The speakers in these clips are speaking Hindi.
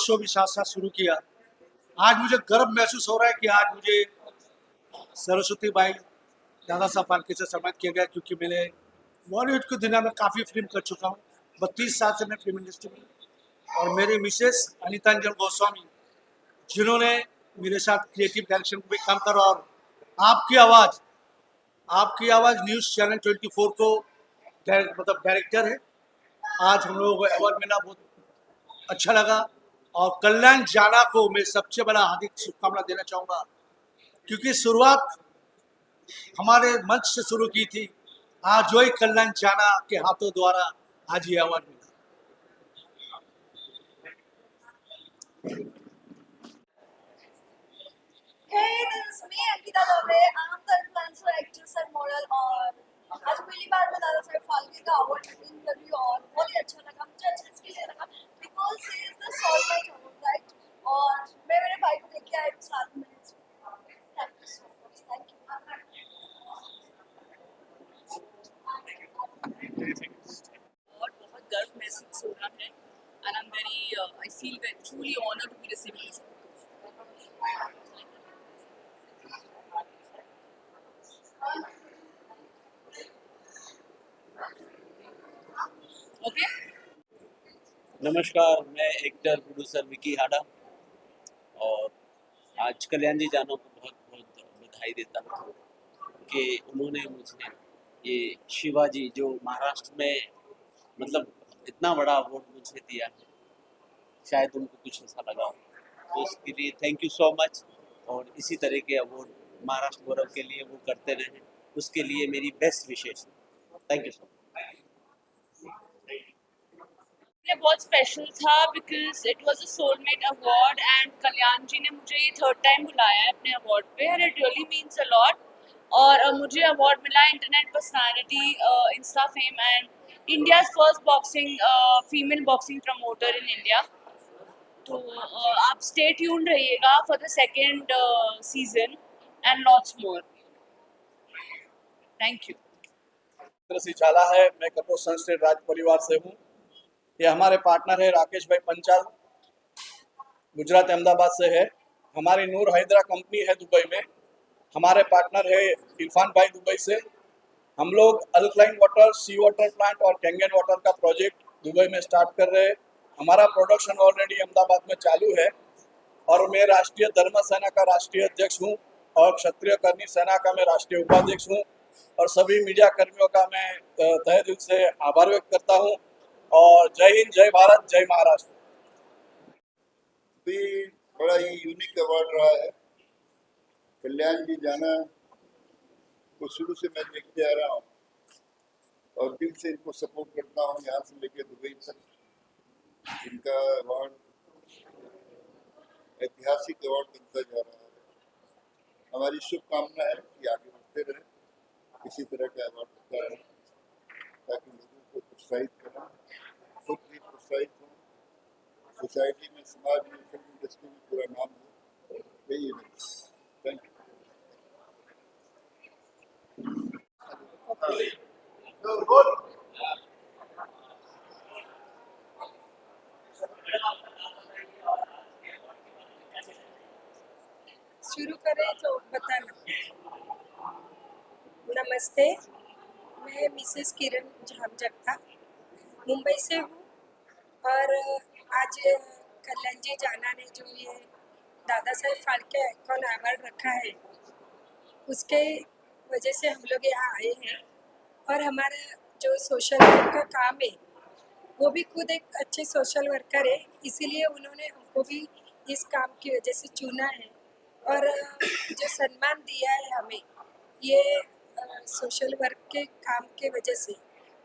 शो भी साथ साथ शुरू किया। आज मुझे गर्व महसूस हो रहा है कि आज मुझे सरस्वती बाई दादा साहब फाल्के से सम्मानित किया गया, क्योंकि मैंने बॉलीवुड की दुनिया में काफ़ी फिल्म कर चुका हूँ। 32 साल से मैं फिल्म इंडस्ट्री में, और मेरी मिसेस अनीतांजन गोस्वामी जिन्होंने मेरे साथ क्रिएटिव डायरेक्शन को भी काम करा, और आपकी आवाज़ न्यूज़ चैनल 24 को डायरेक्टर है। आज हम लोगों को अवार्ड मिला, बहुत अच्छा लगा। और कल्याण जाना को मैं सबसे बड़ा हार्दिक शुभकामना देना चाहूँगा, क्योंकि शुरुआत हमारे मंच से शुरू की थी। आज वही कल्याण जाना के हाथों द्वारा आज ये अवार्ड मिला। Hey, this is me, Ankita Dave. I'm the influencer, actress and model. और आज पहली बार मैं दादा साहब फाल्के का अवार्ड विन कर रही हूँ, और बहुत ही अच्छा लगा मुझे। अच्छा इसके लिए लगा because he is the soulmate award, right? और मैं मेरे भाई को लेके आई हूँ साथ में। Thank you so much, thank you. और बहुत गर्व महसूस हो रहा है, and I'm very I feel very truly honored to be receiving this award. Okay. नमस्कार, मैं एक्टर प्रोड्यूसर विकी हाडा, और आज कल्याण जी जानो को बहुत बहुत बधाई देता हूँ कि उन्होंने मुझे ये शिवाजी जो महाराष्ट्र में मतलब इतना बड़ा अवार्ड मुझे दिया है। शायद उनको कुछ ऐसा लगा हो, तो इसके लिए थैंक यू सो मच। और इसी तरह के अवार्ड महाराष्ट्र गौरव के लिए वो करते रहें, उसके लिए मेरी बेस्ट विशेष। Thank you so much. ये बहुत स्पेशल था because it was a soulmate award, and Kalyan ji ने मुझे ये थर्ड टाइम बुलाया है अपने अवार्ड पे, and it really means a lot. और मुझे अवार्ड मिला internet personality Insta fame and India's first boxing female boxing promoter in India. तो आप स्टे ट्यून्ड रहिएगा for the second season and lots more. Thank you. झाला है, मैं कपूर सनस्टेट राज परिवार से हूँ। ये हमारे पार्टनर है राकेश भाई पंचाल, गुजरात अहमदाबाद से है। हमारी नूर हैदरा कंपनी है दुबई में। हमारे पार्टनर है इरफान भाई दुबई से। हम लोग अल्कलाइन वाटर, सी वाटर प्लांट और कैंगन वाटर का प्रोजेक्ट दुबई में स्टार्ट कर रहे हैं। हमारा प्रोडक्शन ऑलरेडी अहमदाबाद में चालू है। और मैं राष्ट्रीय धर्म सेना का राष्ट्रीय अध्यक्ष हूँ, और क्षत्रिय कर्णी सेना का मैं राष्ट्रीय उपाध्यक्ष हूँ। और सभी मीडिया कर्मियों का मैं तहे दिल से आभार व्यक्त करता हूँ। और जय हिंद, जय भारत, जय महाराष्ट्र। भी बड़ा ही यूनिक अवार्ड रहा है। कल्याण जी जाना को शुरू से मैं देखते आ रहा हूँ, और दिल से इनको सपोर्ट करता हूँ, यहाँ से लेकर दुबई तक। इनका अवार्ड ऐतिहासिक अवार्ड बनता जा रहा है। हमारी शुभकामना है कि आगे बढ़ते रहे, इसी तरह का अवार्ड होता रहे, ताकि लोगों को प्रोत्साहित करें, खुद भी प्रोत्साहित हों, सोसाइटी में, समाज में, फिल्म इंडस्ट्री में पूरा नाम हो। यही है। Thank you. शुरू करें तो बताना। नमस्ते, मैं मिसेस किरण झामजगता मुंबई से हूँ, और आज कल्याण जी जाना ने जो ये दादा साहेब फाल्के आइकॉन अवार्ड रखा है, उसके वजह से हम लोग यहाँ आए हैं। और हमारा जो सोशल वर्क का काम है, वो भी खुद एक अच्छे सोशल वर्कर है, इसीलिए उन्होंने हमको भी इस काम की वजह से चुना है। और जो सम्मान दिया है हमें, ये सोशल वर्क के काम के वजह से,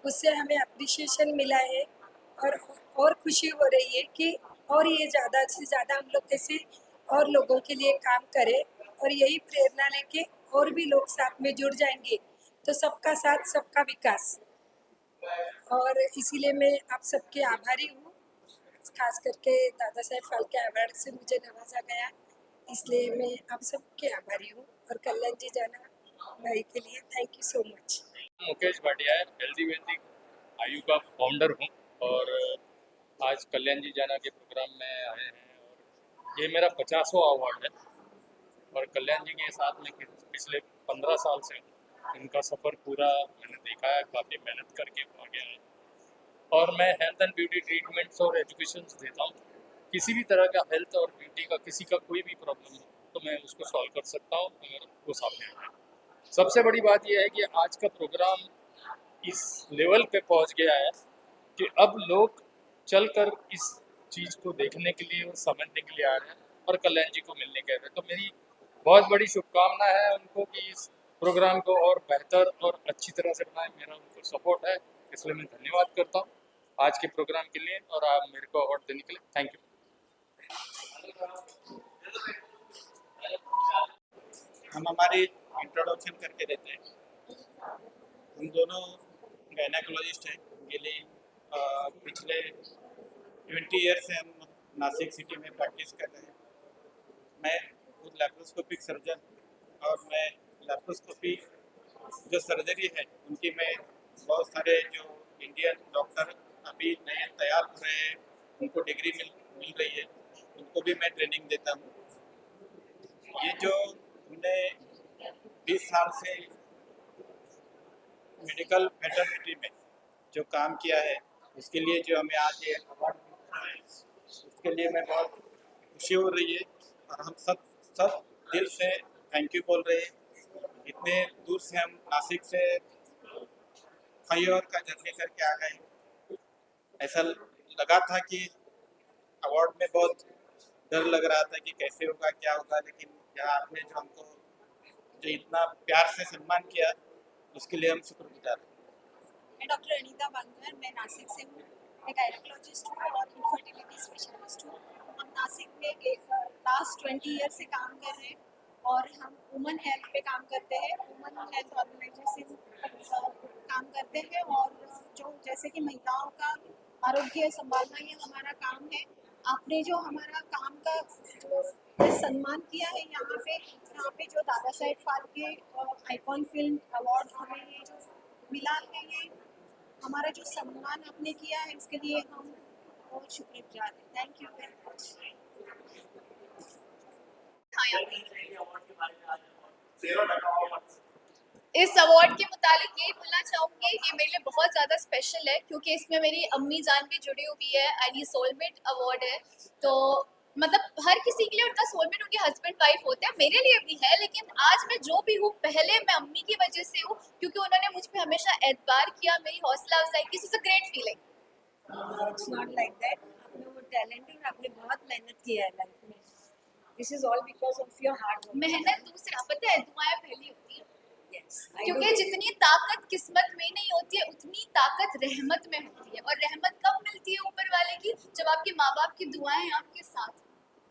उससे हमें अप्रिशिएशन मिला है। और खुशी हो रही है कि और ये ज़्यादा से ज़्यादा हम लोग कैसे और लोगों के लिए काम करें, और यही प्रेरणा लेके और भी लोग साथ में जुड़ जाएंगे तो सबका साथ सबका विकास। और इसीलिए मैं आप सबके आभारी हूँ, खास करके दादा साहेब फाल्के अवार्ड से मुझे नवाजा गया, इसलिए मैं आप सबके आभारी हूँ। और कल्याण जी जाना भाई के लिए thank you so much. Mukesh Bhatia है, हेल्दी वैदिक आयु का फाउंडर हूँ, और आज कल्याण जी जाना के प्रोग्राम में आए हैं। ये मेरा 50वां अवार्ड है और कल्याण जी के साथ में पिछले 15 साल से इनका सफ़र पूरा मैंने देखा है, काफ़ी मेहनत करके वो आगे आए। और मैं हेल्थ एंड ब्यूटी ट्रीटमेंट्स और एजुकेशंस देता हूँ। किसी भी तरह का हेल्थ और ब्यूटी का किसी का कोई भी प्रॉब्लम हो तो मैं उसको सॉल्व कर सकता हूँ अगर वो सामने आए। सबसे बड़ी बात यह है कि आज का प्रोग्राम इस लेवल पे पहुंच गया है कि अब लोग चलकर इस चीज़ को देखने के लिए और समझने के लिए आ रहे हैं और कल्याण जी को मिलने के रहे हैं। तो मेरी बहुत बड़ी शुभकामना है उनको कि इस प्रोग्राम को और बेहतर और अच्छी तरह से बनाएं। मेरा उनको सपोर्ट है, इसलिए मैं धन्यवाद करता हूँ आज के प्रोग्राम के लिए और आप मेरे को अवार्ड देने के लिए। Thank you. हम हमारी इंट्रोडक्शन करके देते हैं। हम दोनों गायनेकोलॉजिस्ट हैं। गिली पिछले 20 ईयर से हम नासिक सिटी में प्रैक्टिस कर रहे हैं। मैं खुद लैप्रोस्कोपिक सर्जन और मैं लैप्रोस्कोपी जो सर्जरी है उनकी मैं बहुत सारे जो इंडियन डॉक्टर अभी नए तैयार हो रहे हैं उनको डिग्री मिल रही है, उनको भी मैं ट्रेनिंग देता हूँ। ये जो हमने 20 साल से मेडिकल फैटर्निटी में जो काम किया है उसके लिए जो हमें आज ये अवार्ड मिल रहा है उसके लिए मैं बहुत खुशी हो रही है और हम सब दिल से थैंक यू बोल रहे हैं। इतने दूर से हम नासिक से 5 आवर का जर्नी करके आ गए। ऐसा लगा था कि अवार्ड में बहुत डर लग रहा था कि कैसे होगा क्या होगा, लेकिन क्या आपने जो हमको जो इतना प्यार से सम्मान किया उसके लिए हम शुक्रगुजार हैं। मैं डॉक्टर अनीता बांगर, मैं नासिक से हूँ। मैं गायनेकोलॉजिस्ट हूँ और इनफर्टिलिटी स्पेशलिस्ट हूँ। हम नासिक में लास्ट 20 ईयर से काम कर रहे हैं और हम वुमन हेल्थ पे काम करते हैं। वुमन हेल्थ ऑर्गेनाइजेशन काम करते हैं और जो जैसे कि महिलाओं का आरोग्य संभालना ये हमारा काम है। आपने जो हमारा काम का जो सम्मान किया है यहाँ पे जो Dada Saheb Phalke icon film award हमें ये जो मिला है, ये हमारा जो सम्मान आपने किया है इसके लिए हम बहुत शुक्रगुजार हैं। Thank you very much. इस अवार्ड के मुतालिक यही बोलना चाहूँगी कि मेरे लिए बहुत ज़्यादा स्पेशल है क्योंकि इसमें मेरी अम्मी जान भी जुड़ी हुई है एंड ये सोलमेट अवार्ड है। तो मतलब हर किसी के लिए उनका सोलमेट उनके हस्बैंड वाइफ होते हैं, मेरे लिए भी है। लेकिन आज मैं जो भी हूँ पहले मैं अम्मी की वजह से हूँ क्योंकि उन्होंने मुझ पर हमेशा एतबार किया, मेरी हौसला अफजाई की। It's a great feeling. It's not like that. आपने वो टैलेंट है, आपने बहुत मेहनत की है लाइफ में। This is all because of your hard work. मेहनत दूसरा, पता है, दुआएं पहली होती है यस, क्योंकि जितनी ताकत किस्मत में नहीं होती है उतनी ताकत रहमत में होती है। और रहमत कब मिलती है ऊपर वाले की? जब आपके माँ बाप की दुआएं आपके साथ।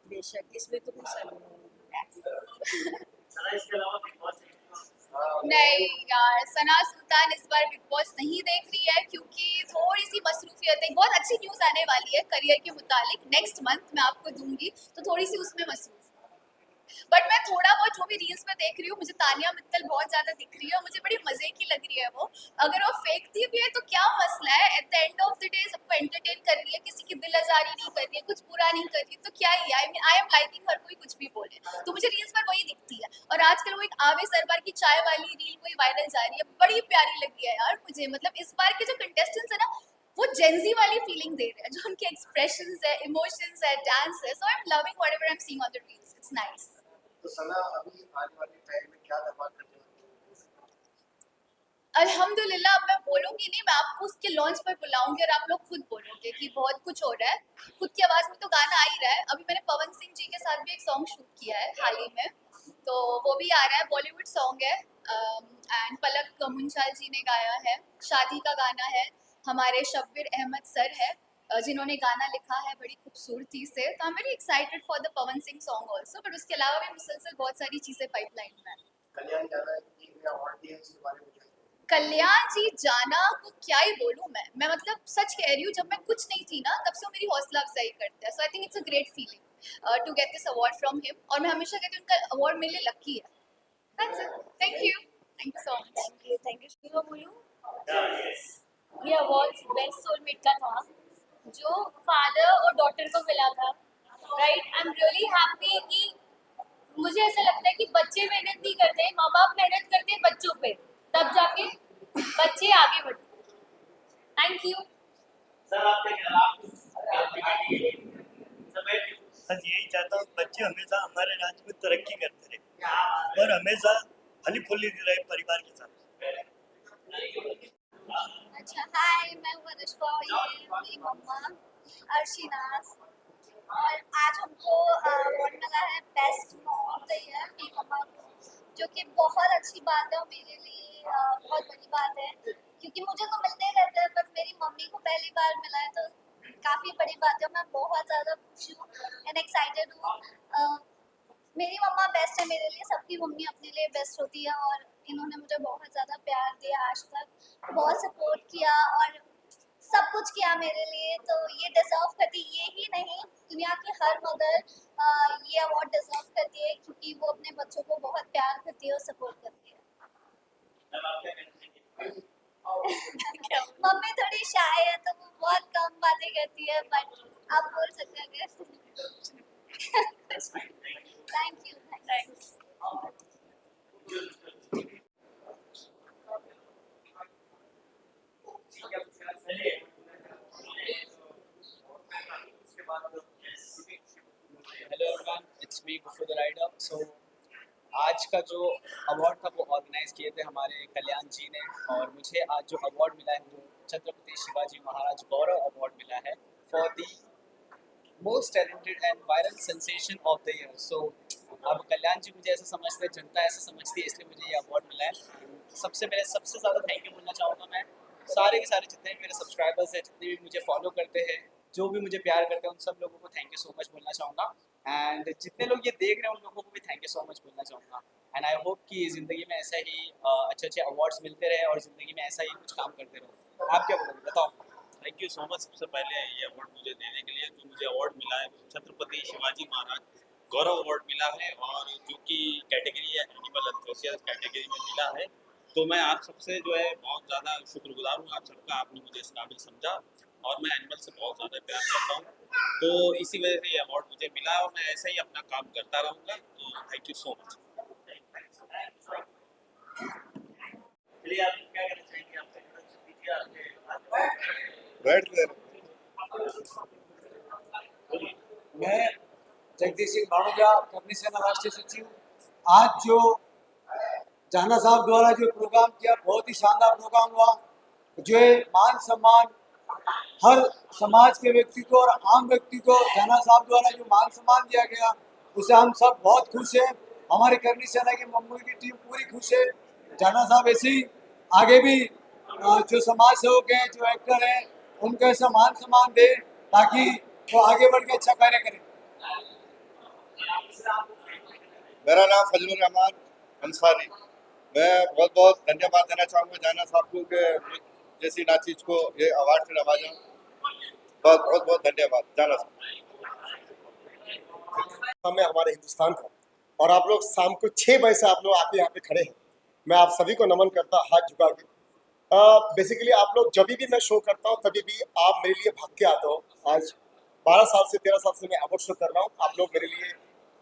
बेशक, इसमें तो कुछ नहीं यार, सना सुल्तान इस बार बिग बॉस नहीं देख रही है क्योंकि थोड़ी सी मसरूफियत है। बहुत अच्छी न्यूज़ आने वाली है करियर के मुतालिक, नेक्स्ट मंथ मैं आपको दूंगी, तो थोड़ी सी उसमें मसरूफ। बट मैं थोड़ा बहुत जो भी रील्स में देख रही हूँ, मुझे तानिया मित्तल बहुत ज्यादा दिख रही है और मुझे बड़ी मजे की लग रही है वो। अगर वो फेंकती भी है तो क्या मसला है? At the end of the day सबको एंटरटेन कर रही है, किसी की दिल आजारी नहीं कर रही है, कुछ बुरा नहीं कर रही है, तो क्या ही I mean I am liking her, कोई कुछ भी बोले तो मुझे रील्स पर वही दिखती है। और आजकल वो एक आवे सरबार की चाय वाली रील वही वायरल जा रही है, बड़ी प्यारी लगी है यार मुझे। मतलब इस बार के जो कंटेस्टेंट्स है ना वो जेंजी वाली फीलिंग दे रहे हैं, जो उनके एक्सप्रेशंस है, इमोशंस है, डांस है। So I am loving whatever I am seeing on the reels, it's nice. तो सना अभी आने वाले टाइम में क्या धमाल करने वाली है? अल्हम्दुलिल्लाह, अब मैं बोलूंगी नहीं, मैं आपको उसके लॉन्च पर बुलाऊंगी और आप लोग खुद बोलोगे कि बहुत कुछ हो रहा है। खुद की आवाज़ में तो गाना आ ही रहा है। अभी मैंने पवन सिंह जी के साथ भी एक सॉन्ग शूट किया है हाल ही में, तो वो भी आ रहा है। बॉलीवुड सॉन्ग है एंड पलक मुंशाल जी ने गाया है। शादी का गाना है, हमारे शब्बीर अहमद सर है जिन्होंने गाना लिखा है बड़ी खूबसूरती से। तो I am very excited for the Pawan Singh song also. But उसके अलावा भी मुसलसल बहुत सारी चीज़ें पाइपलाइन में है। कल्याण जाना है कि मैं अवार्ड दिया इसके बारे में क्या? कल्याण जी जाना को क्या ही बोलूँ मैं मतलब सच कह रही हूँ, जब मैं कुछ नहीं थी ना तब से वो मेरी हौसला अफजाई करते हैं। So I think it's a great feeling to get this award from him. और मैं हमेशा कहती हूँ उनका अवार्ड मेरे लिए लकी है। That's it, thank you so much. Thank you. शुरू बोलूँ, ये अवार्ड बेस्ट सोलमेट का था जो फादर और डॉटर को मिला था right. I am really happy कि मुझे ऐसा लगता है कि बच्चे मेहनत नहीं करते, माँ बाप मेहनत करते हैं बच्चों पे, तब जाके बच्चे आगे बढ़ते। Thank you. बस यही चाहता हूँ बच्चे हमेशा हमारे राज्य में तरक्की करते रहे और हमेशा फली फूली रहे परिवार के साथ। अच्छा, हाय, मैं हूँ अनुष्का, ये मेरी मम्मा अर्शिनाज, और आज हमको अवार्ड मिला है best mom of the year मेरी मम्मा को, जो कि बहुत अच्छी बात है और मेरे लिए बहुत बड़ी बात है, क्योंकि मुझे तो मिलते ही रहता है, पर मेरी मम्मी को पहली बार मिला है तो काफ़ी बड़ी बात है। मैं बहुत ज़्यादा खुश हूँ एंड एक्साइटेड हूँ। मेरी मम्मा बेस्ट है मेरे लिए, सबकी मम्मी अपने लिए बेस्ट होती है, और इन्होंने मुझे बहुत ज़्यादा प्यार दिया आज तक, बहुत सपोर्ट किया और सब कुछ किया मेरे लिए, तो ये डिज़र्व करती, ये ही नहीं दुनिया की हर मदर ये अवार्ड डिज़र्व करती है, क्योंकि वो अपने बच्चों को बहुत प्यार करती है और सपोर्ट करती है। मम्मी थोड़ी शाय है तो वो बहुत कम बातें करती है, बट आप बोल सकते हैं thank you. Hello everyone, it's me Guffu the rider. So आज का जो अवार्ड था वो ऑर्गेनाइज किए थे हमारे कल्याण जी ने, और मुझे आज जो अवार्ड मिला है वो छत्रपति शिवाजी महाराज गौरव अवार्ड मिला है for the most talented and viral sensation of the year. So अब कल्याण जी मुझे ऐसा समझते हैं, जनता ऐसा समझती है, इसलिए मुझे ये अवार्ड मिला है। सबसे ज़्यादा थैंक यू बोलना चाहूँगा मैं सारे के सारे जितने भी मेरे सब्सक्राइबर्स हैं, जितने भी मुझे फॉलो करते हैं, जो भी मुझे प्यार करते हैं, उन सब लोगों को थैंक यू सो मच बोलना चाहूँगा। एंड जितने लोग ये देख रहे हैं उन लोगों को भी थैंक यू सो मच बोलना चाहूँगा। एंड आई होप कि ज़िंदगी में ऐसा ही अच्छे अच्छे अवार्ड्स मिलते रहे और ज़िंदगी में ऐसा ही कुछ काम करते रहो। आप क्या बोलोगे, बताओ। थैंक यू सो मच सबसे पहले ये अवार्ड मुझे देने के लिए। जो मुझे अवार्ड मिला है छत्रपति शिवाजी महाराज गौरव अवार्ड मिला है, और जो कि कैटेगरी है एनिमल एंथुसियास्ट कैटेगरी में मिला है। तो मैं आप सबसे जो है बहुत ज़्यादा शुक्रगुजार हूँ आप सबका, आपने मुझे इस काबिल समझा, और मैं एनिमल से बहुत ज़्यादा प्यार करता हूँ, तो इसी वजह से ये अवार्ड मुझे मिला, और मैं ऐसे ही अपना काम करता रहूँगा। तो थैंक यू सो मच। चलिए, आप क्या कहना चाहेंगे? बैठ गए। मैं जगदीश सिंह भाणुजा, करनी सेना राष्ट्रीय सचिव। आज जो जाना साहब द्वारा जो प्रोग्राम किया, बहुत ही शानदार प्रोग्राम हुआ। जो मान सम्मान हर समाज के व्यक्ति को और आम व्यक्ति को जाना साहब द्वारा जो मान सम्मान दिया गया, उससे हम सब बहुत खुश हैं। हमारी करनी सेना की मुंबई की टीम पूरी खुश है। जाना साहब ऐसे ही आगे भी जो समाज सेवक हैं, जो एक्टर हैं, उनको ऐसा मान सम्मान दे ताकि वो आगे बढ़ के अच्छा कार्य करें। मेरा नाम फजलुर रहमान अंसारी। मैं बहुत बहुत धन्यवाद देना चाहूँगा जाना साहब को कि जैसी नाचीज को ये अवार्ड से नवाजा। बहुत बहुत धन्यवाद जाना साहब। हमें हमारे हिंदुस्तान का, और आप लोग शाम को 6 बजे से आप लोग आके यहाँ पे खड़े हैं। मैं आप सभी को नमन करता, हाथ झुका के। बेसिकली आप लोग जब भी मैं शो करता हूँ तभी भी आप मेरे लिए भाग के आते हो। आज 12 साल से 13 साल से मैं अवार्ड शो कर रहा हूँ, आप लोग मेरे लिए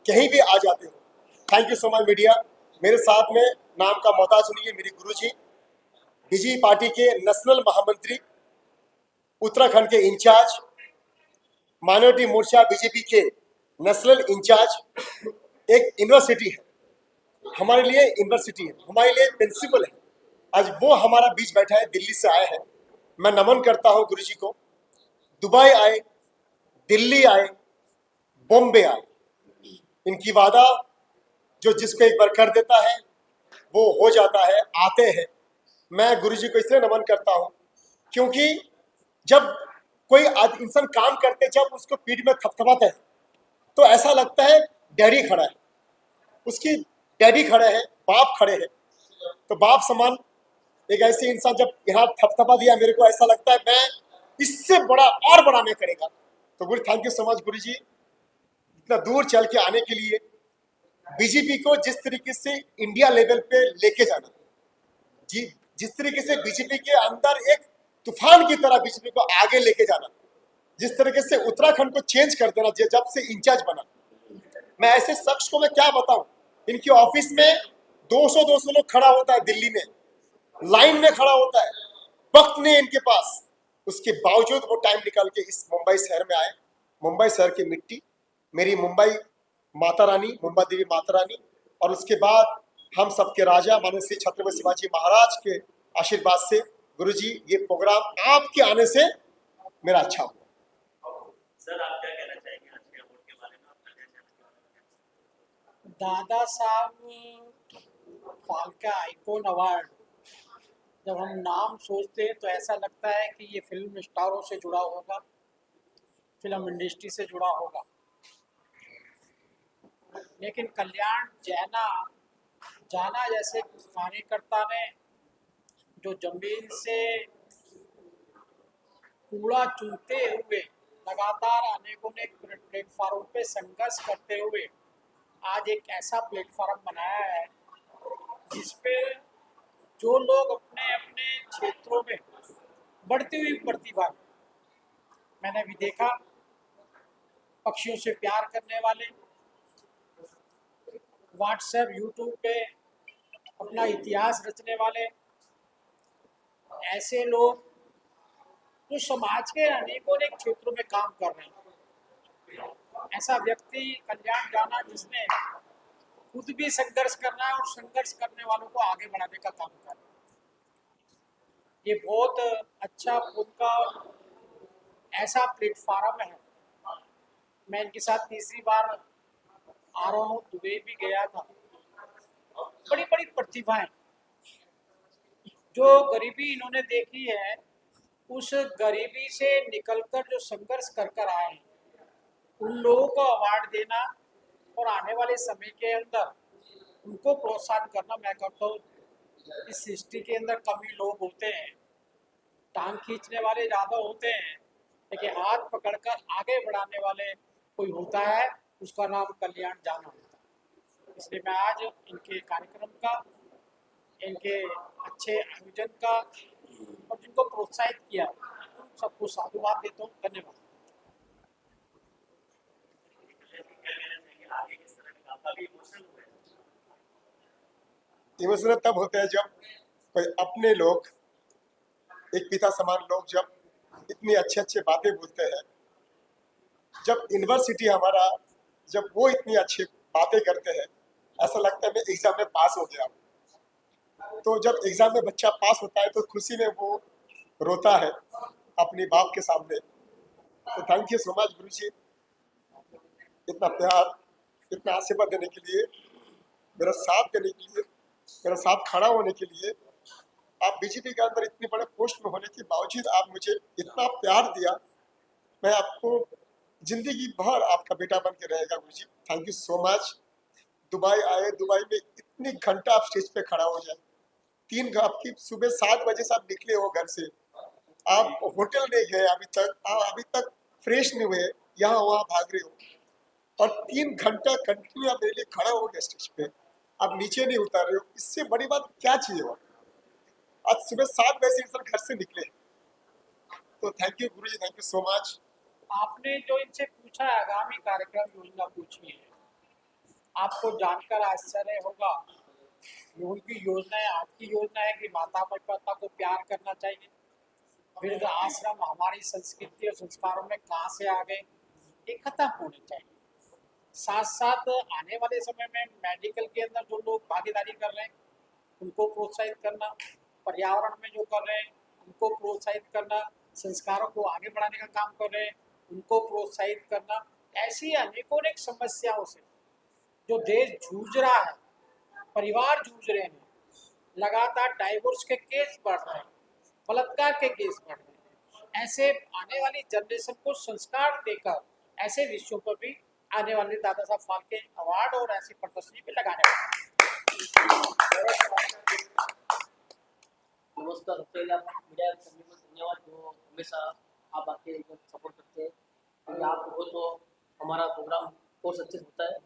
कहीं भी आ जाते हो। Thank you so much media. मेरे साथ में नाम का मोहताज नहीं है, मेरे गुरुजी बीजेपी पार्टी के नेशनल महामंत्री, उत्तराखंड के इंचार्ज, माइनॉरिटी मोर्चा बीजेपी के नेशनल इंचार्ज। एक यूनिवर्सिटी है हमारे लिए, यूनिवर्सिटी है हमारे लिए, प्रिंसिपल है। आज वो हमारा बीच बैठा है, दिल्ली से आए हैं। मैं नमन करता हूँ गुरुजी को। दुबई आए, दिल्ली आए, बॉम्बे आए, इनकी वादा जो जिसको एक बार कर देता है वो हो जाता है, आते हैं। मैं गुरुजी को इसलिए नमन करता हूँ क्योंकि जब कोई इंसान काम करते, जब उसको पीठ में थपथपाते हैं तो ऐसा लगता है डैडी खड़ा है, उसकी डैडी खड़े हैं, बाप खड़े हैं। तो बाप समान एक ऐसे इंसान जब यहाँ थपथपा दिया, मेरे को ऐसा लगता है मैं इससे बड़ा और बड़ा मैं करेगा। तो गुरु थैंक यू सो मच गुरु जी, इतना दूर चल के आने के लिए। बीजेपी को जिस तरीके से इंडिया लेवल पे लेके जाना, जी जिस तरीके से बीजेपी के अंदर एक तूफान की तरह बीजेपी को आगे लेके जाना, जिस तरीके से उत्तराखंड को चेंज कर देना जब से इंचार्ज बना, मैं ऐसे शख्स को मैं क्या बताऊं। इनके ऑफिस में 200 लोग खड़ा होता है, दिल्ली में लाइन में खड़ा होता है, वक्त नहीं इनके पास। उसके बावजूद वो टाइम निकाल के इस मुंबई शहर में आए। मुंबई शहर की मिट्टी, मेरी मुंबई माता रानी, मुंबई देवी माता रानी, और उसके बाद हम सबके राजा माननीय श्री छत्रपति शिवाजी महाराज के आशीर्वाद से गुरुजी ये प्रोग्राम आपके आने से मेरा अच्छा हुआ। सर आप क्या कहना चाहेंगे आज के अवार्ड के बारे में? आपका क्या कहना है? दादा साहब फाल्के आइकॉन अवार्ड, जब हम नाम सोचते हैं तो ऐसा लगता है कि ये फिल्म स्टारों से जुड़ा होगा, फिल्म इंडस्ट्री से जुड़ा होगा। लेकिन कल्याण जाना जैसे कार्यकर्ता ने जो जमीन से कूड़ा चूंधते हुए लगातार अनेकों ने प्लेटफार्म पे संघर्ष करते हुए आज एक ऐसा प्लेटफार्म बनाया है जिस पे जो लोग अपने अपने क्षेत्रों में बढ़ती हुई प्रतिभा, मैंने भी देखा, पक्षियों से प्यार करने वाले, व्हाट्सएप यूट्यूब पे अपना इतिहास रचने वाले, ऐसे लोग जो समाज के अनेकों क्षेत्रों में काम कर रहे हैं। ऐसा व्यक्ति कल्याण जाना जिसने खुद भी संघर्ष करना है और संघर्ष करने वालों को आगे बढ़ाने का काम करना है। ये बहुत अच्छा उनका ऐसा प्लेटफार्म है। मैं इनके साथ तीसरी बार आ रहा हूँ, दुबई भी गया था। बड़ी बड़ी प्रतिभाएं जो गरीबी इन्होंने देखी है, उस गरीबी से निकलकर जो संघर्ष कर कर आए हैं, उन लोगों को अवार्ड देना और आने वाले समय के अंदर उनको प्रोत्साहन करना। मैं करता हूँ इस सृष्टि के अंदर कम ही लोग होते हैं, टांग खींचने वाले ज़्यादा होते हैं, लेकिन हाथ पकड़कर आगे बढ़ाने वाले कोई होता है, उसका नाम कल्याण जाना होता है। इसलिए मैं आज इनके कार्यक्रम का, इनके अच्छे आयोजन का और जिनको प्रोत्साहित किया उन सबको साधुवाद देता हूँ। धन्यवाद। इमोशनल तब होते हैं जब कोई अपने लोग, एक पिता समान लोग जब इतनी अच्छे अच्छे बातें बोलते हैं, जब यूनिवर्सिटी हमारा, जब वो इतनी अच्छी बातें करते हैं, ऐसा लगता है मैं एग्जाम में पास हो गया हूँ। तो जब एग्जाम में बच्चा पास होता है तो खुशी में वो रोता है अपने बाप के सामने। तो थैंक यू सो मच गुरुजी, इतना प्यार, इतना आशीर्वाद देने के लिए, मेरा साथ देने के लिए, मेरा साथ खड़ा होने के लिए। आप बीजेपी के अंदर इतनी बड़े पोस्ट में होने के बावजूद आप मुझे इतना प्यार दिया। मैं आपको जिंदगी भर आपका बेटा बन के रहेगा Guruji. Thank you so much. Dubai आए, दुबई में इतनी घंटा आप स्टेज पे खड़ा हो जाए, 3 आपकी सुबह 7 बजे से आप निकले हो घर से, आप होटल नहीं गए अभी तक, आप अभी तक फ्रेश नहीं हुए, यहाँ वहाँ भाग रहे हो, और 3 घंटा कंटिन्यू आप मेरे लिए खड़ा हो गए स्टेज पे, आप नीचे नहीं उतार रहे हो। इससे बड़ी बात क्या चाहिए हो? आज सुबह 7 बजे से इंसान घर से निकले। तो thank you Guruji, thank you so much. आपने जो इनसे पूछा है आगामी कार्यक्रम योजना पूछी है, आपको जानकर आश्चर्य होगा ये उनकी योजना है। आपकी योजना है कि माता पिता को प्यार करना चाहिए, वृद्ध आश्रम हमारी संस्कृति और संस्कारों में कहाँ से आ गए, ये खत्म होने चाहिए। साथ साथ आने वाले समय में मेडिकल के अंदर जो लोग भागीदारी कर रहे हैं उनको प्रोत्साहित करना, पर्यावरण में जो कर रहे हैं उनको प्रोत्साहित करना, संस्कारों को आगे बढ़ाने का काम कर रहे हैं उनको प्रोत्साहित करना। ऐसी अनेकों समस्याओं से जो देश जूझ रहा है, परिवार जूझ रहे हैं, लगातार डाइवोर्स के केस बढ़ रहे हैं, बलात्कार के केस बढ़ रहे हैं, ऐसे आने वाली जनरेशन को संस्कार देकर ऐसे विषयों पर भी आने वाले दादा साहब फाल्के अवार्ड और ऐसी प्रदर्शनी पे लगाने वाले। नमस्कार, सबसे पहले आप मीडिया कर्मी को धन्यवाद जो हमेशा आप आके सपोर्ट करते हैं, क्योंकि आप हो तो हमारा प्रोग्राम और सक्सेस होता है।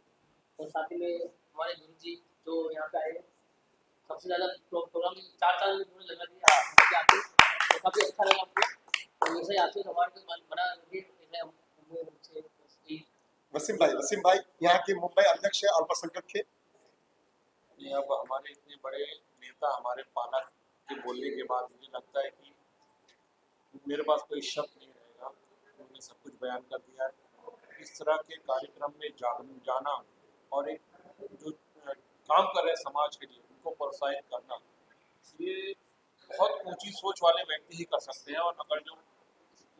और साथ ही में हमारे गुरु जी जो यहाँ पे आए, सबसे ज़्यादा प्रोग्राम 4 साल में लगा दिया, काफ़ी अच्छा लगा आपको। तो ऐसे आशीष अवार्ड को बना लगे है मुंबई से वसीम भाई यहाँ के मुंबई अध्यक्ष है अल्पसंख्यक के। ये अब हमारे इतने बड़े नेता हमारे पालक के बोलने के बाद मुझे लगता है कि मेरे पास कोई शब्द नहीं रहेगा, उन्होंने सब कुछ बयान कर दिया है। इस तरह के कार्यक्रम में जाना और एक जो काम कर रहे हैं समाज के लिए उनको प्रोत्साहित करना, ये बहुत ऊंची सोच वाले व्यक्ति ही कर सकते हैं। और अगर जो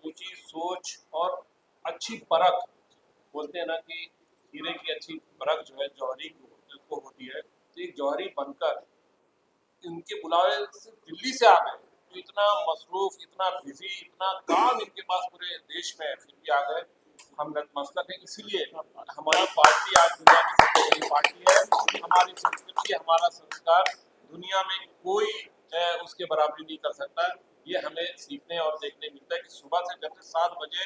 ऊंची सोच और अच्छी परख बोलते हैं ना कि हीरे की अच्छी परख जो है जौहरी को होती है, तो एक जौहरी बनकर इनके बुलावे से दिल्ली से आ गए, तो इतना मसरूफ, इतना बिजी, इतना काम इनके पास पूरे देश में है, फिर भी आ गए। हम नतमस्तक हैं, इसीलिए हमारी पार्टी आज दुनिया की सबसे बड़ी पार्टी है। हमारी संस्कृति, हमारा संस्कार दुनिया में कोई उसके बराबरी नहीं कर सकता। ये हमें सीखने और देखने मिलता है कि सुबह से जब से 7 बजे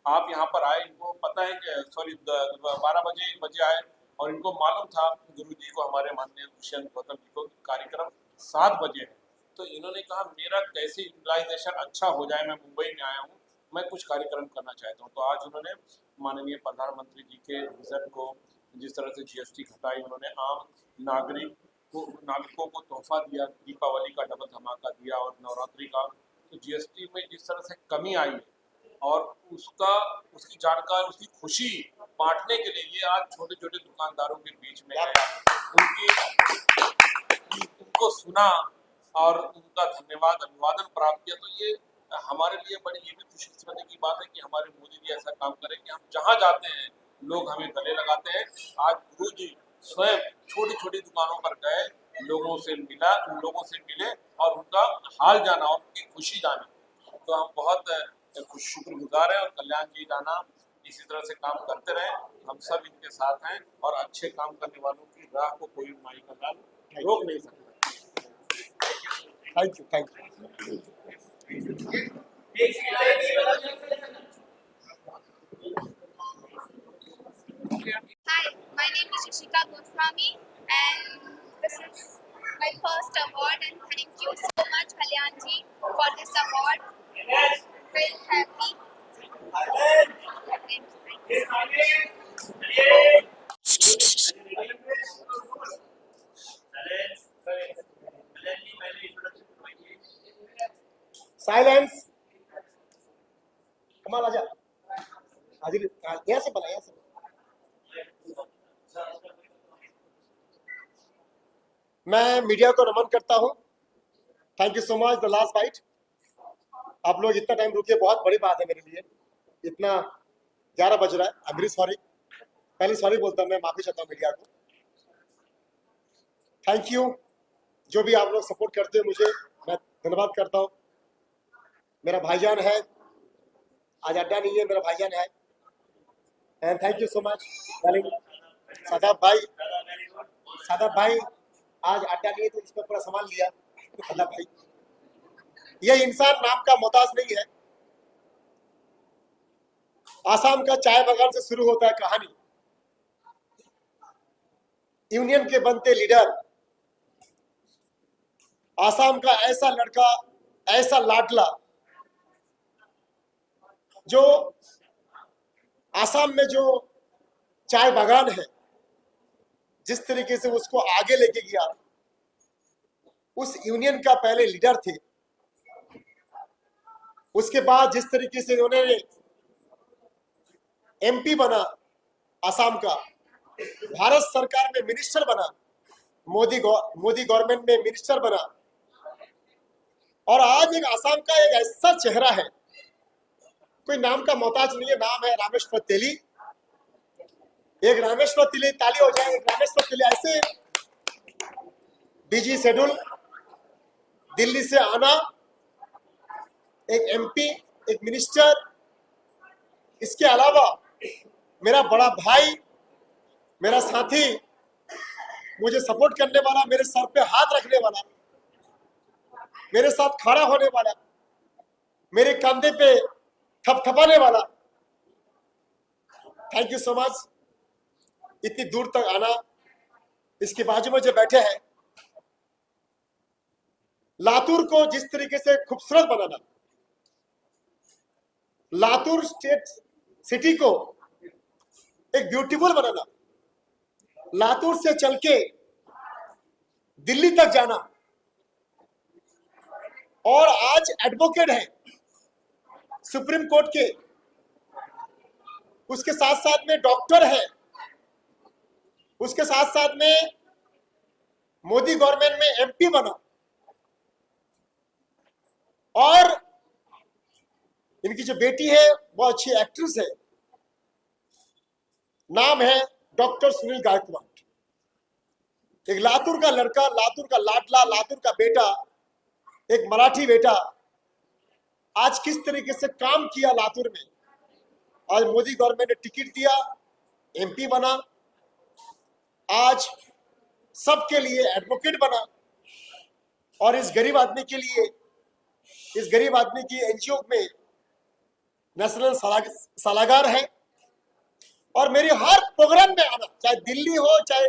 आप यहाँ पर आए, इनको पता है कि 12 बजे आए और इनको मालूम था गुरु जी को, हमारे माननीय दुष्यंत गौतम जी को, कार्यक्रम 7 बजे है। तो इन्होंने कहा मेरा कैसे यूटिलाइजेशन अच्छा हो जाए, मैं मुंबई में आया हूँ, मैं कुछ कार्यक्रम करना चाहता हूँ। तो आज उन्होंने माननीय प्रधानमंत्री जी के विजन को, जिस तरह से GST घटाई, उन्होंने आम नागरिकों को तोहफा दिया, दीपावली का डबल धमाका दिया और नवरात्रि का, तो GST में जिस तरह से कमी आई है और उसकी जानकारी, उसकी खुशी बांटने के लिए ये आज छोटे छोटे दुकानदारों के बीच में है, उनको सुना और उनका धन्यवाद अभिवादन प्राप्त किया। तो ये हमारे लिए बड़ी ये भी खुशकिस्मती की बात है कि हमारे मोदी जी ऐसा काम करें कि हम जहाँ जाते हैं लोग हमें गले लगाते हैं। आज गुरु जी स्वयं छोटी छोटी दुकानों पर गए, लोगों से मिले और उनका हाल जाना और उनकी खुशी जानी। तो हम बहुत शुक्रगुजार हैं और कल्याण जी जाना इसी तरह से काम करते रहे, हम सब इनके साथ हैं और अच्छे काम करने वालों की राह को कोई माई का लाल रोक नहीं सकता। Thank you. Hi, my name is Ishika Goswami and this is my first award, and thank you so much Kalyan ji for this award. Very happy. Silence. कमाल आजा, हाजिर यहाँ से बोला, यहाँ से। मैं मीडिया को नमन करता हूँ। Thank you so much. The last bite, आप लोग इतना टाइम रुके, बहुत बड़ी बात है मेरे लिए। इतना 11 बज रहा है, आई एम वेरी सॉरी, पहले सॉरी बोलता हूँ, मैं माफी चाहता हूँ मीडिया को। थैंक यू, जो भी आप लोग सपोर्ट करते हो मुझे, मैं धन्यवाद करता हूँ। मेरा भाईजान है, आज अड्डा नहीं है, मेरा भाईजान है। And thank you so much darling Shadab भाई, आज अड्डा नहीं है तो इसको पूरा संभाल लिया। सादाब भाई, यह इंसान नाम का मोहताज नहीं है। आसाम का चाय बागान से शुरू होता है कहानी। यूनियन के बनते लीडर, आसाम का ऐसा लड़का, ऐसा लाडला, जो आसाम में जो चाय बागान है, जिस तरीके से उसको आगे लेके गया, उस यूनियन का पहले लीडर थे। उसके बाद जिस तरीके से उन्होंने MP बना आसाम का, भारत सरकार में मिनिस्टर बना, मोदी गवर्नमेंट में मिनिस्टर बना, और आज एक आसाम का एक ऐसा चेहरा है, कोई नाम का मोहताज नहीं है, नाम है रामेश्वर तेली। एक रामेश्वर तेली, ताली हो जाए, एक रामेश्वर तेली। ऐसे बिजी शेड्यूल, दिल्ली से आना, एक MP, एक मिनिस्टर, इसके अलावा मेरा बड़ा भाई, मेरा साथी, मुझे सपोर्ट करने वाला, मेरे सर पे हाथ रखने वाला, मेरे साथ खड़ा होने वाला, मेरे कंधे पे थपथपाने वाला। Thank you so much. इतनी दूर तक आना, इसके बाजू में जो बैठे हैं, लातूर को जिस तरीके से खूबसूरत बनाना, लातूर स्टेट सिटी को एक ब्यूटीफुल बनाना, लातूर से चल के दिल्ली तक जाना, और आज एडवोकेट है सुप्रीम कोर्ट के, उसके साथ साथ में डॉक्टर है, उसके साथ साथ में मोदी गवर्नमेंट में एमपी बना, और इनकी जो बेटी है वो अच्छी एक्ट्रेस है, नाम है डॉक्टर सुनील गायकवाड़। एक लातूर का लड़का, लातूर का लाडला, लातूर का बेटा, एक मराठी बेटा आज किस तरीके से काम किया लातूर में। आज मोदी गवर्नमेंट ने टिकट दिया, एमपी बना, आज सबके लिए एडवोकेट बना, और इस गरीब आदमी के लिए, इस गरीब आदमी की एनजीओ में नेशनल सलाहकार है। और मेरे हर प्रोग्राम में आना, चाहे दिल्ली हो, चाहे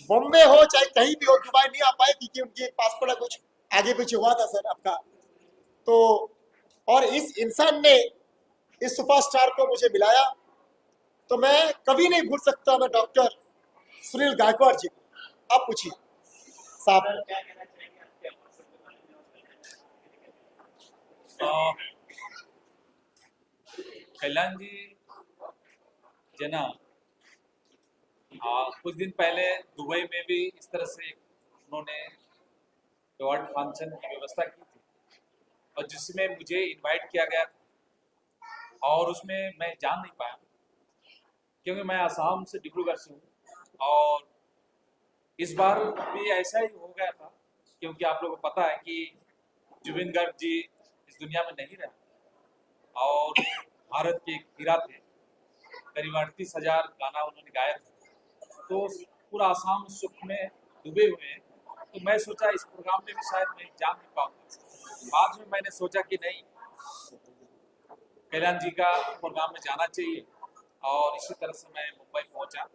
बॉम्बे हो, चाहे कहीं भी हो। दुबई नहीं आ पाए क्योंकि उनके पासपोर्ट कुछ आगे पीछे हुआ था सर आपका, तो और इस इंसान ने इस सुपरस्टार को मुझे मिलाया, तो मैं कभी नहीं भूल सकता मैं डॉक्टर सुनील गायकवाड़ जी को। आप पूछिए साहब। कल्याण जी जना कुछ दिन पहले दुबई में भी इस तरह से उन्होंने अवार्ड फंक्शन की व्यवस्था की थी, और जिसमें मुझे इनवाइट किया गया था, और उसमें मैं जा नहीं पाया क्योंकि मैं आसाम से, डिब्रूगढ़ से हूँ। और इस बार भी ऐसा ही हो गया था क्योंकि आप लोगों को पता है कि जुबिन गर्ग जी इस दुनिया में नहीं रहे, और भारत के एक हीरा थे, करीब 38,000 गाना उन्होंने गाया था, तो पूरा आसाम सुख में डूबे हुए हैं। तो मैं सोचा इस प्रोग्राम में भी शायद मैं जा नहीं पाऊंगा। बाद में मैंने सोचा कि नहीं, कल्याण जी का प्रोग्राम में जाना चाहिए, और इसी तरह से मैं मुंबई पहुंचा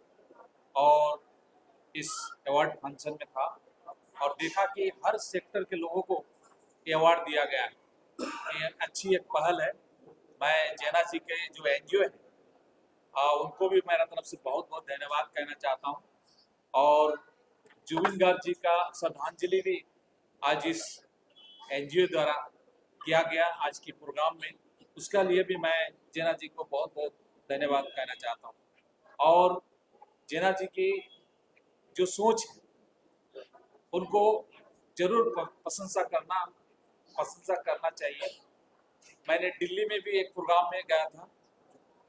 और इस अवार्ड फंक्शन में था, और देखा कि हर सेक्टर के लोगों को ये अवार्ड दिया गया है। ये अच्छी एक पहल है। मैं जैना जी के जो एनजीओ है उनको भी मेरा तरफ से बहुत बहुत धन्यवाद कहना चाहता हूँ, और जुबिन गार्ग जी का श्रद्धांजलि भी आज इस एनजीओ द्वारा किया गया आज के प्रोग्राम में, उसका लिए भी मैं जैना जी को बहुत बहुत धन्यवाद कहना चाहता हूँ। और जैना जी की जो सोच है उनको जरूर प्रशंसा करना चाहिए। मैंने दिल्ली में भी एक प्रोग्राम में गया था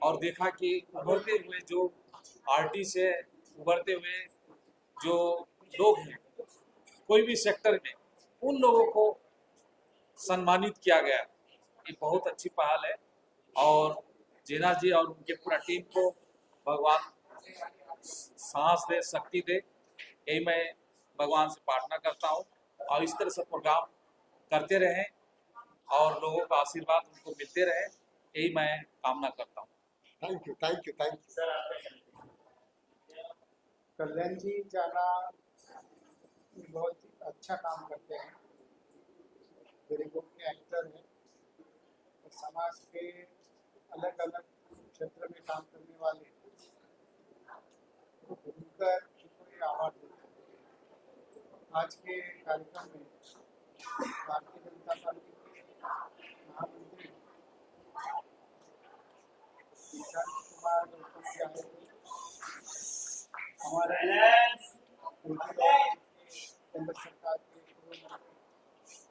और देखा कि उभरते हुए जो आर्टिस्ट है, उभरते हुए जो लोग हैं कोई भी सेक्टर में, उन लोगों को सम्मानित किया गया। ये बहुत अच्छी पहल है, और जैना जी और उनके पूरा टीम को भगवान साहस दे, शक्ति दे, यही मैं भगवान से प्रार्थना करता हूँ। और इस तरह से प्रोग्राम करते रहें और लोगों का आशीर्वाद उनको मिलते रहे, यही मैं कामना करता हूँ। Thank you, thank you, thank you sir. Kalyan ji जाना बहुत ही अच्छा काम करते हैं, गरीबों के एक्टर हैं, और समाज के अलग अलग क्षेत्र में काम करने वाले को ढूंढकर उनको ये अवार्ड देते हैं। आज के कार्यक्रम में भारतीय जनता पार्टी के महामंत्री निशांत कुमार गौतम जी आए थे, हमारे केंद्र सरकार के पूर्व मंत्री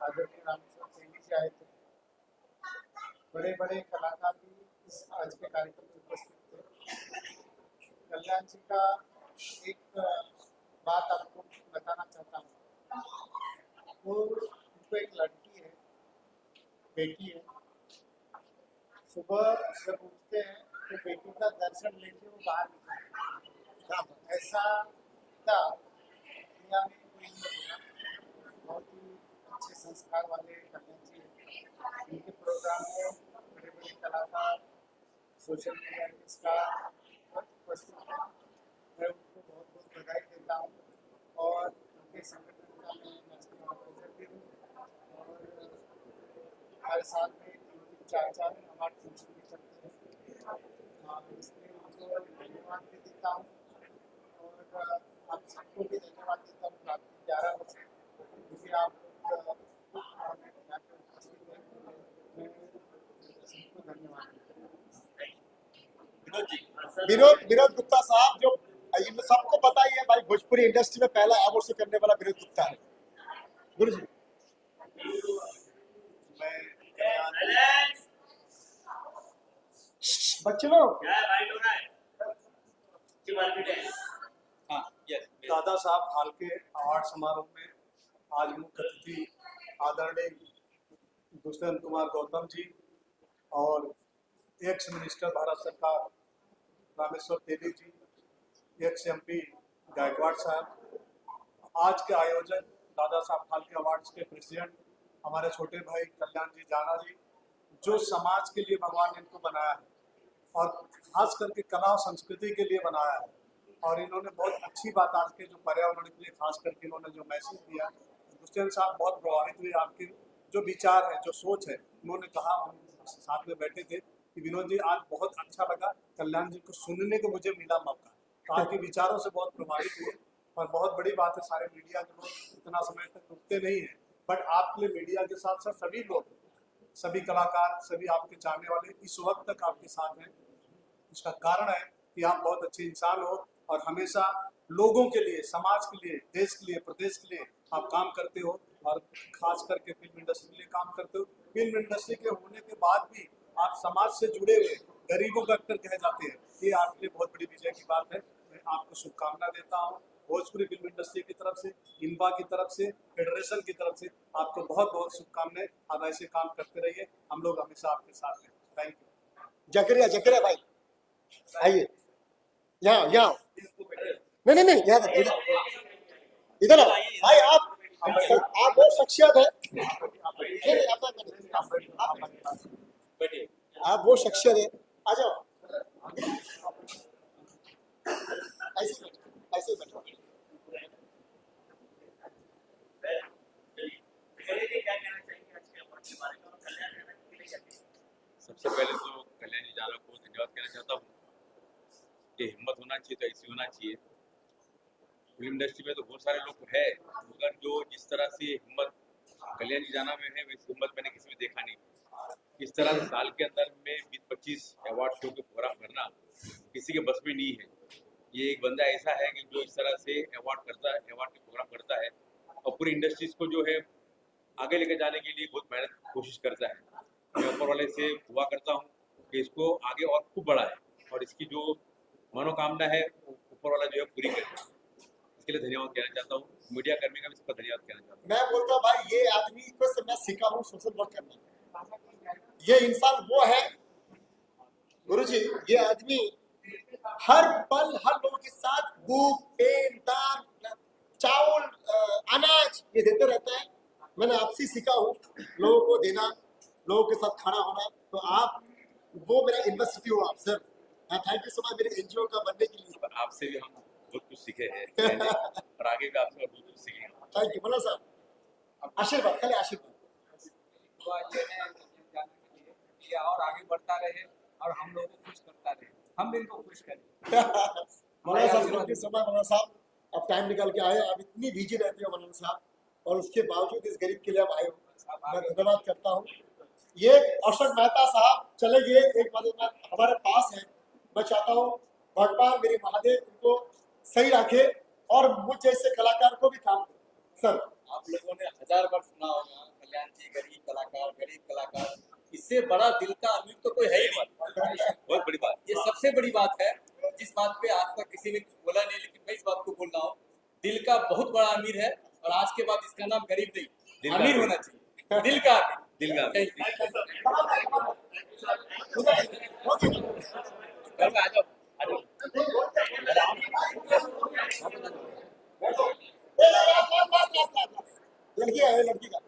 आदरणीय रामेश्वर तेली जी आए थे। बड़े बड़े कलाकार भी इस आज के कार्यक्रम में उपस्थित थे। कल्याण जी का एक बात आपको बताना चाहता हूँ। वो उनको एक लड़की है, बेटी है। सुबह जब उठते हैं तो बेटी का दर्शन लेके वो बाहर निकलते, ऐसा था दुनिया में कोई नहीं होगा। बहुत ही अच्छे संस्कार वाले कल्याण जी हैं। उनके प्रोग्राम में बड़े बड़े कलाकार, सोशल मीडिया के स्टार उपस्थित हैं। मैं उनको बहुत बहुत बधाई देता हूँ, और उनके संगठन का मैं नेशनल ऑर्गेनाइजर भी हूँ, और हर साल में 3-4 अवार्ड फंक्शन भी करते हैं। धन्यवाद भी देता हूँ और आप सबको भी धन्यवाद देता हूँ। आपकी 11 वर्ष मुझे आप यहाँ पे उपस्थित हैं, मैं सबको धन्यवाद विनोद गुप्ता साहब, जो इन सबको पता ही है भाई, भोजपुरी इंडस्ट्री में पहला अवार्ड से करने वाला विनोद गुप्ता है। गुरु जी, बच्चे लोग दादा साहब फाल्के अवार्ड समारोह में आज मुख्य अतिथि आदरणीय दुष्यंत कुमार गौतम जी और एक्स मिनिस्टर भारत सरकार रामेश्वर तेली जी, एक्स MP गायकवाड़ साहब, आज के आयोजन दादा साहब फाल्के अवार्ड्स के प्रेसिडेंट हमारे छोटे भाई कल्याण जी जाना जी, जो समाज के लिए भगवान ने इनको बनाया है और खास करके कला और संस्कृति के लिए बनाया है। और इन्होंने बहुत अच्छी बात आज के जो पर्यावरण के लिए खास करके इन्होंने जो मैसेज दिया, दुष्यंत साहब बहुत प्रभावित हुए। आपके जो विचार है, जो सोच है, उन्होंने कहा, हम साथ में बैठे थे कि विनोद जी आज बहुत अच्छा लगा, कल्याण जी को सुनने को मुझे मिला मौका, तो आपके विचारों से बहुत प्रभावित हुए। और बहुत बड़ी बात है, सारे मीडिया के लोग इतना समय तक रुकते नहीं हैं, बट आपके लिए मीडिया के साथ साथ सभी लोग, सभी कलाकार, सभी आपके चाहने वाले इस वक्त तक आपके साथ हैं। इसका कारण है कि आप बहुत अच्छे इंसान हो और हमेशा लोगों के लिए, समाज के लिए, देश के लिए, प्रदेश के लिए आप काम करते हो और खास करके फिल्म इंडस्ट्री के लिए काम करते हो। फिल्म इंडस्ट्री के होने के बाद भी आप समाज से जुड़े हुए गरीबों का अक्सर कहे जाते हैं, ये आपके लिए बहुत बड़ी विजय की बात है। मैं आपको शुभकामना देता हूँ भोजपुरी फिल्म इंडस्ट्री की तरफ से, इनबा की तरफ से, फेडरेशन की तरफ से आपको बहुत बहुत शुभकामनाएं। आप ऐसे काम करते रहिए, हम लोग हमेशा आपके साथ हैं। Thank you. जकरिया भाई आइए, यहाँ नहीं यहाँ इधर आओ भाई, आप वो शख्सियत है, आप वो शख्सियत है, आ जाओ ऐसे बैठो। सबसे पहले तो कल्याण जी जाना को धन्यवाद कहना चाहता हूँ कि हिम्मत होना चाहिए तो ऐसी होना चाहिए। फिल्म इंडस्ट्री में तो बहुत सारे लोग है, मगर जो जिस तरह से हिम्मत कल्याण जी जाना में है, वैसी हिम्मत मैंने किसी में देखा नहीं। इस तरह से साल के अंदर में 20-25 अवार्ड शो के प्रोग्राम करना किसी के बस में नहीं है। ये एक बंदा ऐसा है कि जो इस तरह से अवार्ड करता है, अवार्ड के प्रोग्राम करता है और पूरी इंडस्ट्रीज को जो है आगे लेकर जाने के लिए बहुत मेहनत कोशिश करता है। मैं ऊपर वाले से दुआ करता हूँ कि इसको आगे और खूब बढ़ाए और इसकी जो मनोकामना है ऊपर वाला जो है पूरी करे। इसके लिए धन्यवाद कहना चाहता हूँ। मीडिया कर्मी का भी सबका धन्यवाद कहना चाहता हूँ। मैं बोलता हूँ भाई, ये आदमी को से मैं सीखा हूँ सोशल वर्क करना। ये इंसान वो है गुरुजी, ये आदमी हर पल हर लोगों के साथ बुक, पेन, दान, चावल, अनाज ये देते रहता है। मैंने आपसे सीखा हूँ लोगों को देना, लोगों के साथ खड़ा होना। तो आप वो मेरा यूनिवर्सिटी हो आप sir. Thank you so much मेरे NGO का बनने के लिए। आपसे भी हम बहुत कुछ सीखे हैं और आगे भी आपसे बहुत कुछ सीखेंगे। थैंक यू बोला सर, आशीर्वाद खाली आशीर्वाद ये और आगे बढ़ता रहे और हम लोगों को खुश करता रहे, हम भी इनको खुश करें। मौलाना साहब थैंक यू सो मच। मौलाना साहब अब टाइम निकाल के आए, आप इतनी बिजी रहते हो मौलाना साहब, और उसके बावजूद इस गरीब के लिए आप आए हो, मैं धन्यवाद करता हूँ। ये अशोक मेहता साहब चले गए, एक बात हमारे पास है। मैं चाहता हूँ भगवान मेरे महादेव उनको सही रखे और मुझ जैसे कलाकार को भी काम दे। सर आप लोगों ने 1000 बार सुना होगा कल्याण जी गरीब कलाकार, इससे बड़ा दिल का अमीर तो कोई है ही नहीं। बहुत बड़ी बात, ये सबसे बड़ी बात है जिस बात पे आज तक किसी ने कुछ बोला नहीं, लेकिन मैं इस बात को बोल रहा हूँ, दिल का बहुत बड़ा अमीर है और आज के बाद इसका नाम गरीब नहीं अमीर होना चाहिए, दिल का अमीर। दिल का आ जाओ लड़की है, लड़की का